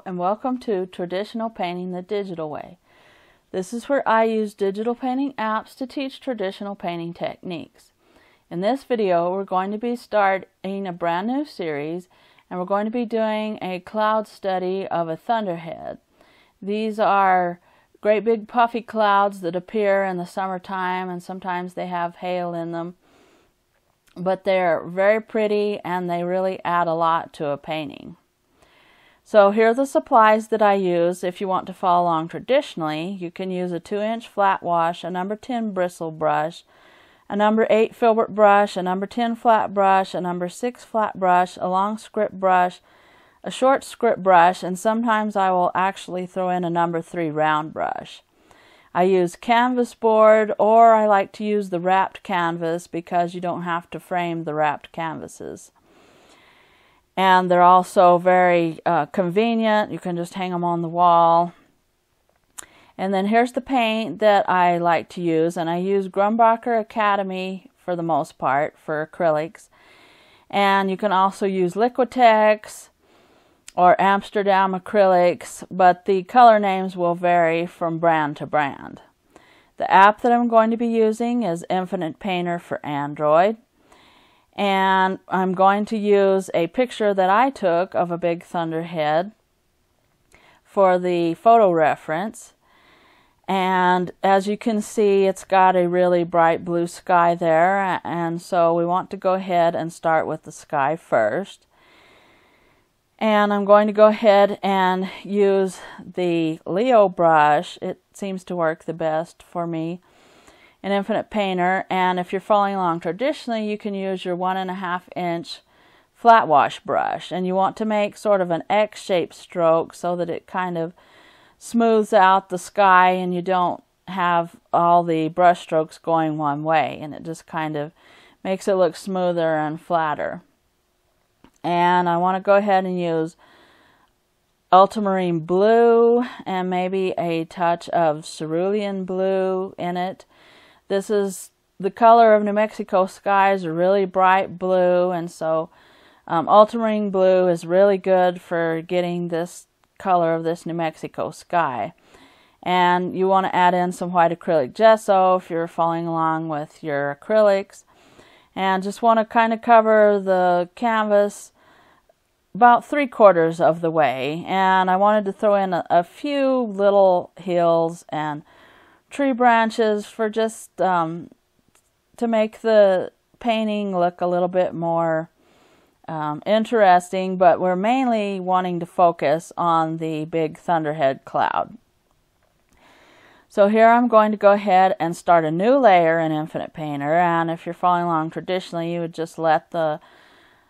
and welcome to Traditional Painting the Digital Way. This is where I use digital painting apps to teach traditional painting techniques. In this video, we're going to be starting a brand new series, and we're going to be doing a cloud study of a thunderhead. These are great big puffy clouds that appear in the summertime, and sometimes they have hail in them. But they're very pretty and they really add a lot to a painting. So here are the supplies that I use. If you want to follow along traditionally, you can use a 2-inch flat wash, a number 10 bristle brush, a number 8 filbert brush, a number 10 flat brush, a number 6 flat brush, a long script brush, a short script brush, and sometimes I will actually throw in a number 3 round brush. I use canvas board, or I like to use the wrapped canvas because you don't have to frame the wrapped canvases. And they're also very convenient. You can just hang them on the wall. And then here's the paint that I like to use. And I use Grumbacher Academy for the most part for acrylics. And you can also use Liquitex or Amsterdam acrylics, but the color names will vary from brand to brand. The app that I'm going to be using is Infinite Painter for Android. And I'm going to use a picture that I took of a big thunderhead for the photo reference. And as you can see, it's got a really bright blue sky there, and so we want to go ahead and start with the sky first. And I'm going to go ahead and use the Leo brush. It seems to work the best for me in Infinite Painter. And if you're following along traditionally, you can use your 1.5-inch flat wash brush. And you want to make sort of an X-shaped stroke so that it kind of smooths out the sky and you don't have all the brush strokes going one way. And it just kind of makes it look smoother and flatter. And I want to go ahead and use ultramarine blue and maybe a touch of cerulean blue in it. This is the color of New Mexico skies, a really bright blue, and so ultramarine blue is really good for getting this color of this New Mexico sky. And you want to add in some white acrylic gesso if you're following along with your acrylics. And just want to kind of cover the canvas about 3/4 of the way. And I wanted to throw in a few little hills and tree branches for just to make the painting look a little bit more interesting, but we're mainly wanting to focus on the big thunderhead cloud. So here I'm going to go ahead and start a new layer in Infinite Painter, and if you're following along traditionally, you would just let the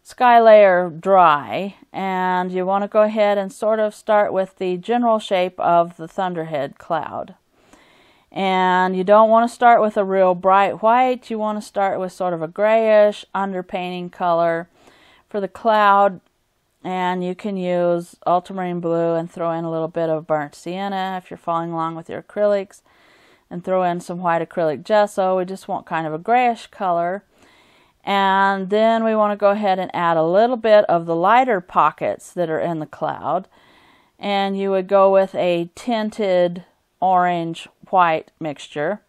sky layer dry, and you want to go ahead and sort of start with the general shape of the thunderhead cloud. And you don't want to start with a real bright white. You want to start with sort of a grayish underpainting color for the cloud. And you can use ultramarine blue and throw in a little bit of burnt sienna if you're following along with your acrylics. And throw in some white acrylic gesso. We just want kind of a grayish color. And then we want to go ahead and add a little bit of the lighter pockets that are in the cloud. And you would go with a tinted orange-white mixture.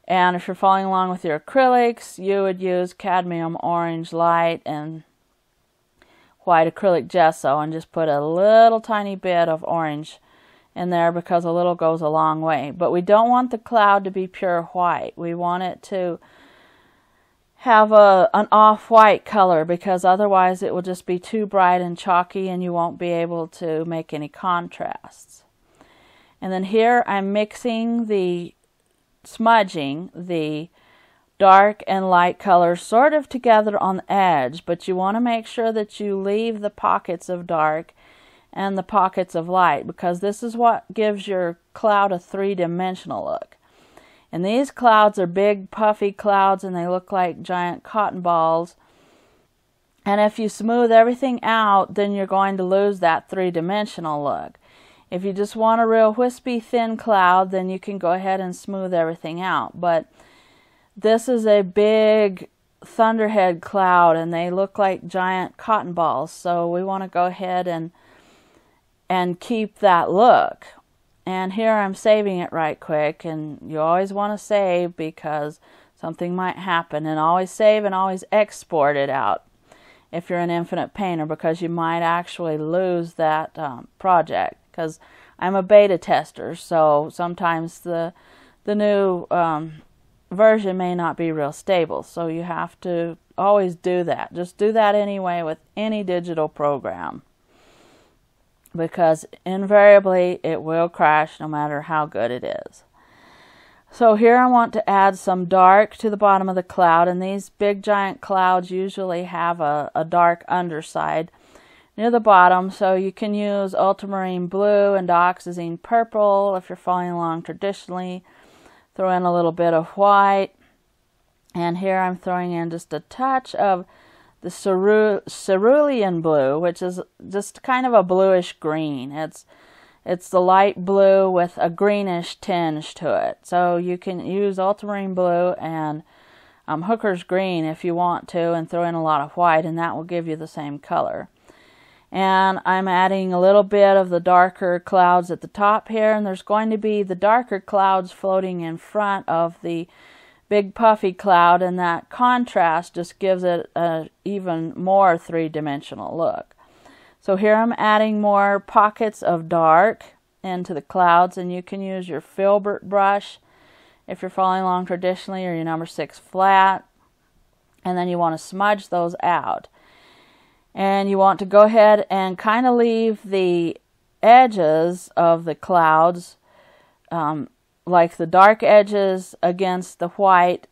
And if you're following along with your acrylics, you would use cadmium orange light and white acrylic gesso and just put a little tiny bit of orange in there because a little goes a long way. But we don't want the cloud to be pure white. We want it to have an off-white color because otherwise it will just be too bright and chalky and you won't be able to make any contrasts. And then here I'm smudging the dark and light colors sort of together on the edge, but you want to make sure that you leave the pockets of dark and the pockets of light because this is what gives your cloud a 3-dimensional look. And these clouds are big puffy clouds and they look like giant cotton balls. And if you smooth everything out, then you're going to lose that 3-dimensional look. If you just want a real wispy thin cloud, then you can go ahead and smooth everything out. But this is a big thunderhead cloud and they look like giant cotton balls. So we want to go ahead and and keep that look. And here I'm saving it right quick, and you always want to save because something might happen, and always save and always export it out if you're an infinite painter, because you might actually lose that project, because I'm a beta tester, so sometimes the new version may not be real stable, so you have to always do that. Just do that anyway with any digital program, because invariably it will crash no matter how good it is. So here I want to add some dark to the bottom of the cloud, and these big giant clouds usually have a dark underside near the bottom, so you can use ultramarine blue and dioxazine purple if you're following along traditionally. Throw in a little bit of white, and here I'm throwing in just a touch of the cerulean blue, which is just kind of a bluish green. It's the light blue with a greenish tinge to it. So you can use ultramarine blue and hooker's green if you want to, and throw in a lot of white, and that will give you the same color. And I'm adding a little bit of the darker clouds at the top here, and there's going to be the darker clouds floating in front of the big puffy cloud, and that contrast just gives it an even more three-dimensional look. So here I'm adding more pockets of dark into the clouds, and you can use your filbert brush if you're following along traditionally, or your number 6 flat, and then you want to smudge those out. And you want to go ahead and kind of leave the edges of the clouds, like the dark edges against the white,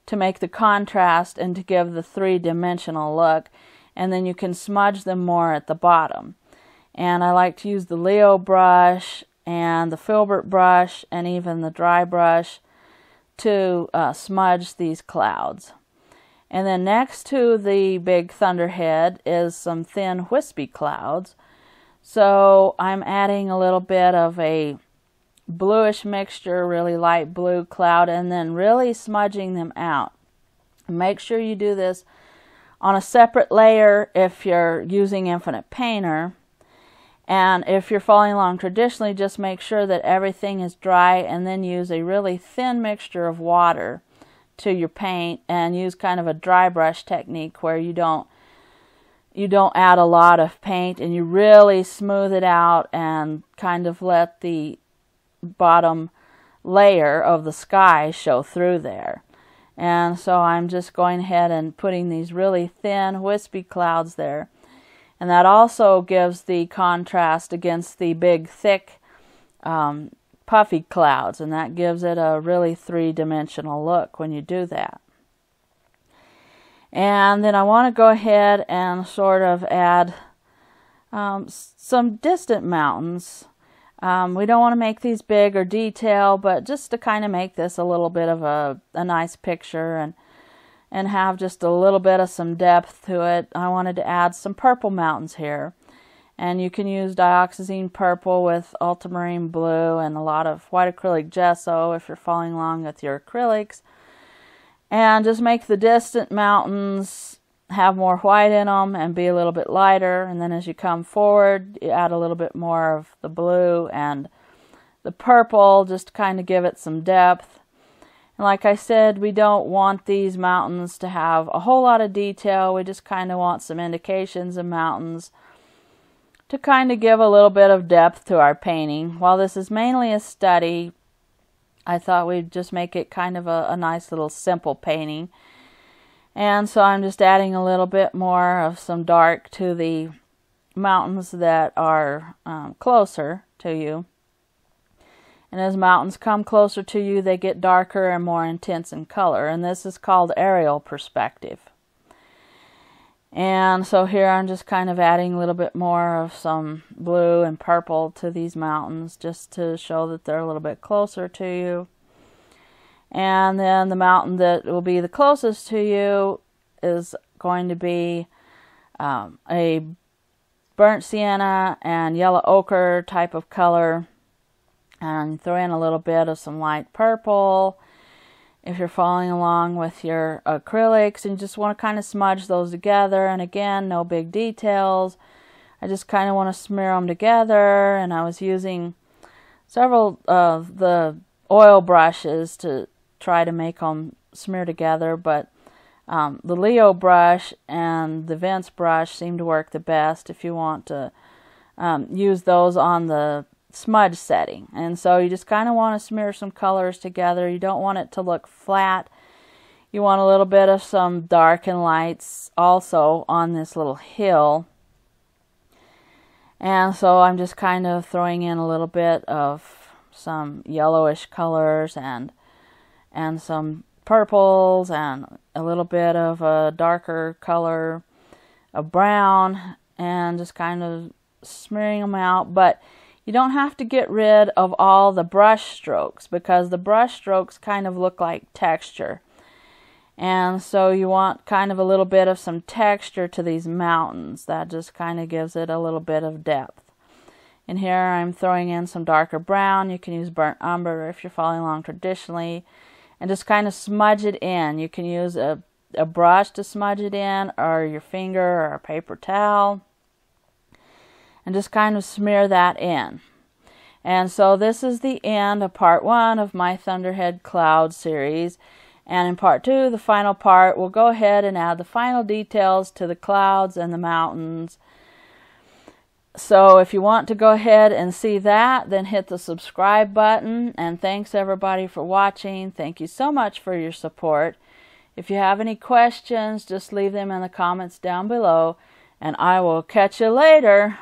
to make the contrast and to give the three-dimensional look. And then you can smudge them more at the bottom. And I like to use the Leo brush and the filbert brush and even the dry brush to smudge these clouds. And then next to the big Thunderhead is some thin wispy clouds. So I'm adding a little bit of a bluish mixture, really light blue cloud, and then really smudging them out. Make sure you do this on a separate layer if you're using Infinite Painter. And if you're following along traditionally, just make sure that everything is dry, and then use a really thin mixture of water to your paint, and use kind of a dry brush technique where you don't add a lot of paint, and you really smooth it out and kind of let the bottom layer of the sky show through there. And so I'm just going ahead and putting these really thin wispy clouds there, and that also gives the contrast against the big thick puffy clouds, and that gives it a really three-dimensional look when you do that. And then I want to go ahead and sort of add some distant mountains. We don't want to make these big or detail, but just to kind of make this a little bit of a nice picture and have just a little bit of some depth to it, I wanted to add some purple mountains here. And you can use dioxazine purple with ultramarine blue and a lot of white acrylic gesso if you're following along with your acrylics. And just make the distant mountains have more white in them and be a little bit lighter. And then as you come forward, you add a little bit more of the blue and the purple just to kind of give it some depth. And like I said, we don't want these mountains to have a whole lot of detail. We just kind of want some indications of mountains to kind of give a little bit of depth to our painting. While this is mainly a study, I thought we'd just make it kind of a nice little simple painting. And so I'm just adding a little bit more of some dark to the mountains that are closer to you. And as mountains come closer to you, they get darker and more intense in color. And this is called aerial perspective. And so here I'm just kind of adding a little bit more of some blue and purple to these mountains just to show that they're a little bit closer to you. And then the mountain that will be the closest to you is going to be a burnt sienna and yellow ochre type of color. And throw in a little bit of some light purple if you're following along with your acrylics, and you just want to kind of smudge those together. And again, no big details. I just kind of want to smear them together, and I was using several of the oil brushes to try to make them smear together, but the Leo brush and the Vince brush seem to work the best if you want to use those on the smudge setting. And so you just kind of want to smear some colors together. You don't want it to look flat. You want a little bit of some dark and lights also on this little hill. And so I'm just kind of throwing in a little bit of some yellowish colors and some purples and a little bit of a darker color of brown, and just kind of smearing them out. But you don't have to get rid of all the brush strokes, because the brush strokes kind of look like texture. And so you want kind of a little bit of some texture to these mountains. That just kind of gives it a little bit of depth. And here I'm throwing in some darker brown. You can use burnt umber if you're following along traditionally. And just kind of smudge it in. You can use a brush to smudge it in, or your finger, or a paper towel. And just kind of smear that in. And so this is the end of part 1 of my Thunderhead Cloud series. And in part 2, the final part, we'll go ahead and add the final details to the clouds and the mountains. So if you want to go ahead and see that, then hit the subscribe button. And thanks everybody for watching. Thank you so much for your support. If you have any questions, just leave them in the comments down below. And I will catch you later.